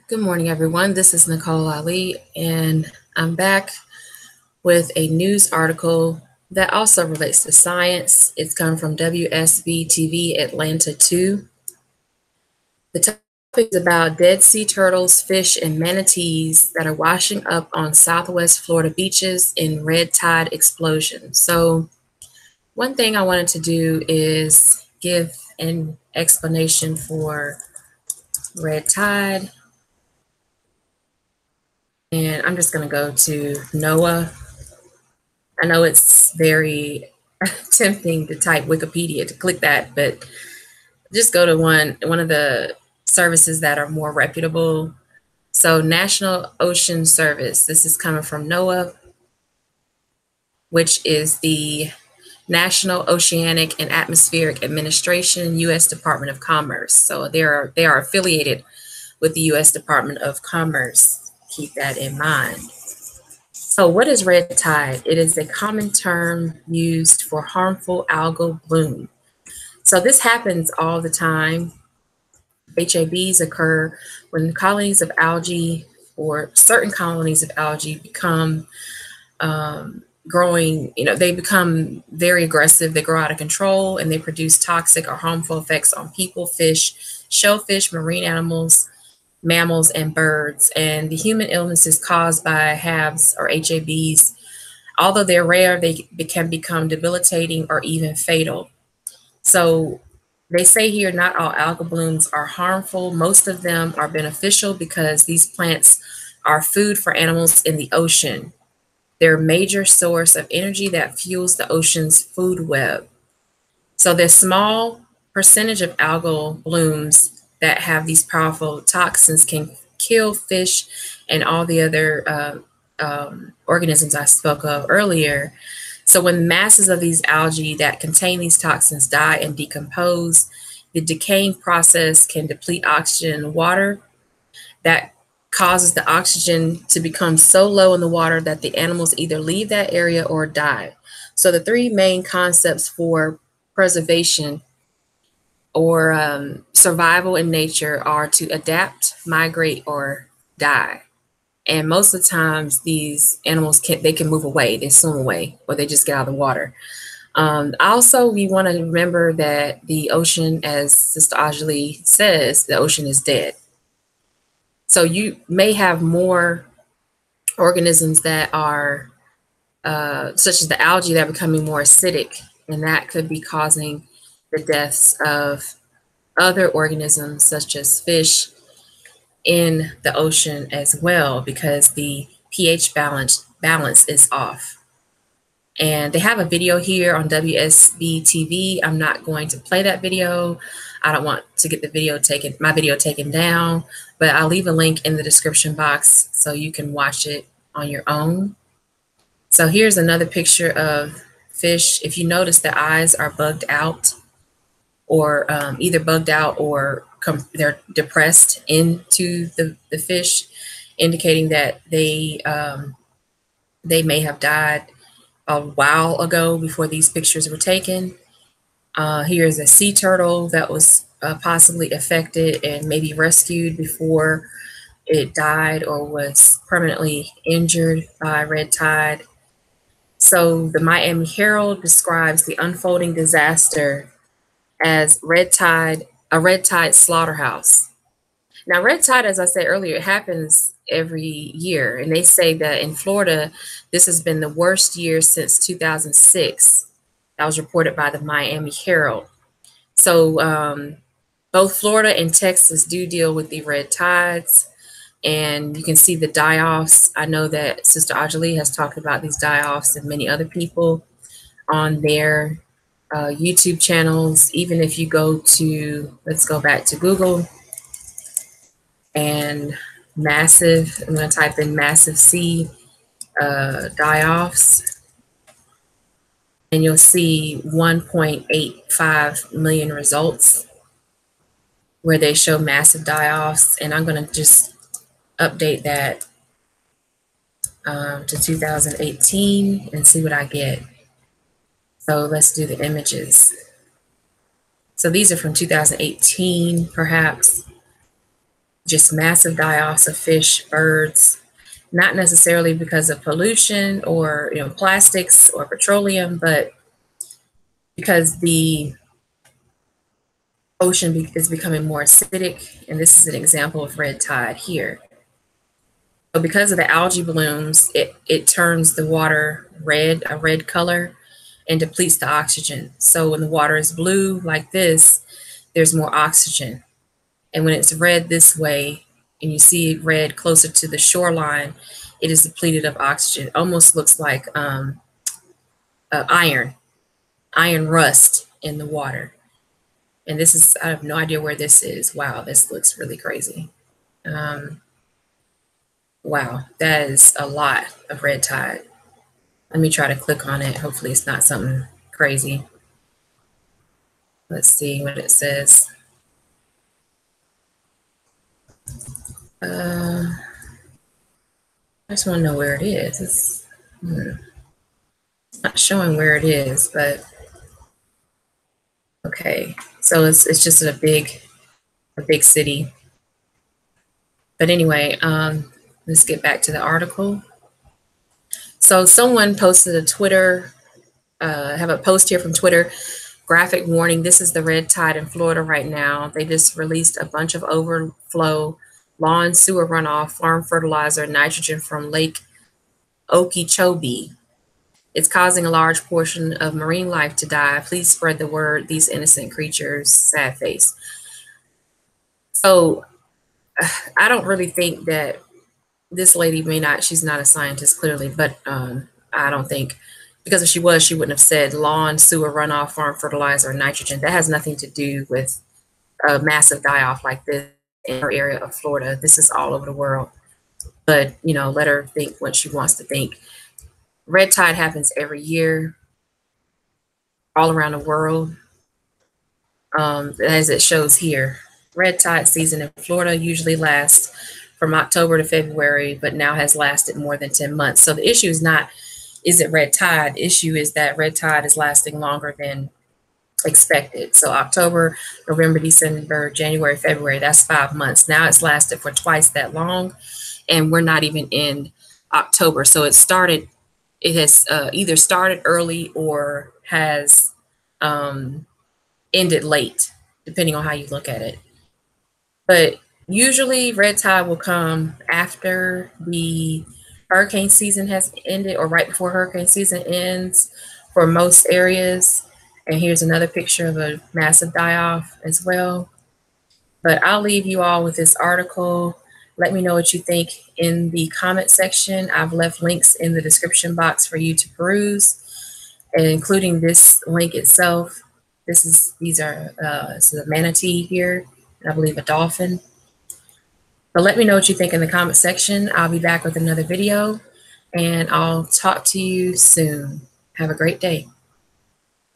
Good morning, everyone. This is Nicole Ali, and I'm back with a news article that also relates to science. It's come from WSB-TV Atlanta 2. The topic is about dead sea turtles, fish, and manatees that are washing up on Southwest Florida beaches in red tide explosion. So, one thing I wanted to do is give an explanation for red tide. And I'm just going to go to NOAA. I know it's very tempting to type Wikipedia to click that, but just go to one of the services that are more reputable. So National Ocean Service, this is coming from NOAA, which is the National Oceanic and Atmospheric Administration, U.S. Department of Commerce. So they are affiliated with the U.S. Department of Commerce. Keep that in mind. So what is red tide? It is a common term used for harmful algal bloom. So this happens all the time. HABs occur when colonies of algae or certain colonies of algae become growing, they become very aggressive, they grow out of control, and they produce toxic or harmful effects on people, fish, shellfish, marine animals, mammals, and birds. And the human illnesses caused by HABs or HABs, although they're rare, they can become debilitating or even fatal. So they say here not all algal blooms are harmful. Most of them are beneficial because these plants are food for animals in the ocean. They're a major source of energy that fuels the ocean's food web. So there's small percentage of algal blooms that have these powerful toxins can kill fish and all the other organisms I spoke of earlier. So when masses of these algae that contain these toxins die and decompose, the decaying process can deplete oxygen and water. That causes the oxygen to become so low in the water that the animals either leave that area or die. So the three main concepts for preservation or survival in nature are to adapt, migrate, or die. And most of the times these animals can move away, they swim away, or they just get out of the water. Also, we want to remember that the ocean, as Sister Ajali says, the ocean is dead. So you may have more organisms that are, such as the algae, that are becoming more acidic, and that could be causing the deaths of other organisms, such as fish, in the ocean as well, because the pH balance is off. And they have a video here on WSB-TV. I'm not going to play that video. I don't want to get my video taken down, but I'll leave a link in the description box so you can watch it on your own. So here's another picture of fish. If you notice, the eyes are bugged out, or either bugged out or they're depressed into the fish, indicating that they may have died a while ago before these pictures were taken. Here's a sea turtle that was possibly affected and maybe rescued before it died or was permanently injured by red tide. So the Miami Herald describes the unfolding disaster as a red tide slaughterhouse. Now, red tide, as I said earlier, it happens every year. And they say that in Florida, this has been the worst year since 2006. That was reported by the Miami Herald. So both Florida and Texas do deal with the red tides. And you can see the die-offs. I know that Sister Ajali has talked about these die-offs and many other people on their YouTube channels. Even if you go to, let's go back to Google and massive, I'm going to type in massive sea die-offs, and you'll see 1.85 million results where they show massive die-offs. And I'm going to just update that to 2018 and see what I get. So let's do the images. So these are from 2018, perhaps. just massive die-offs of fish, birds, not necessarily because of pollution or plastics or petroleum, but because the ocean is becoming more acidic, and this is an example of red tide here. So because of the algae blooms, it turns the water red, a red color, and depletes the oxygen. So when the water is blue like this, there's more oxygen. And when it's red this way, and you see it red closer to the shoreline, it is depleted of oxygen. It almost looks like iron rust in the water. And this is, I have no idea where this is. Wow, this looks really crazy. Wow, that is a lot of red tide. Let me try to click on it. Hopefully it's not something crazy. Let's see what it says. I just want to know where it is. It's not showing where it is, but okay. So it's just a big city. But anyway, let's get back to the article. So someone posted a Twitter, I have a post here from Twitter, graphic warning, this is the red tide in Florida right now. They just released a bunch of overflow, lawn sewer runoff, farm fertilizer, nitrogen from Lake Okeechobee. It's causing a large portion of marine life to die. Please spread the word, these innocent creatures, sad face. So I don't really think that this lady she's not a scientist clearly, but I don't think, because if she was, she wouldn't have said lawn, sewer runoff, farm fertilizer, nitrogen. That has nothing to do with a massive die-off like this in her area of Florida. This is all over the world. But, let her think what she wants to think. Red tide happens every year all around the world. As it shows here, red tide season in Florida usually lasts from October to February, but now has lasted more than 10 months. So the issue is not, is it red tide? The issue is that red tide is lasting longer than expected. So October, November, December, January, February, that's 5 months. Now it's lasted for twice that long, and we're not even in October. So it has either started early or has ended late, depending on how you look at it. But usually red tide will come after the hurricane season has ended or right before hurricane season ends for most areas. And here's another picture of a massive die-off as well. But I'll leave you all with this article. Let me know what you think in the comment section. I've left links in the description box for you to peruse, and including this link itself. These are a manatee here, and I believe a dolphin. But let me know what you think in the comment section. I'll be back with another video, and I'll talk to you soon. Have a great day.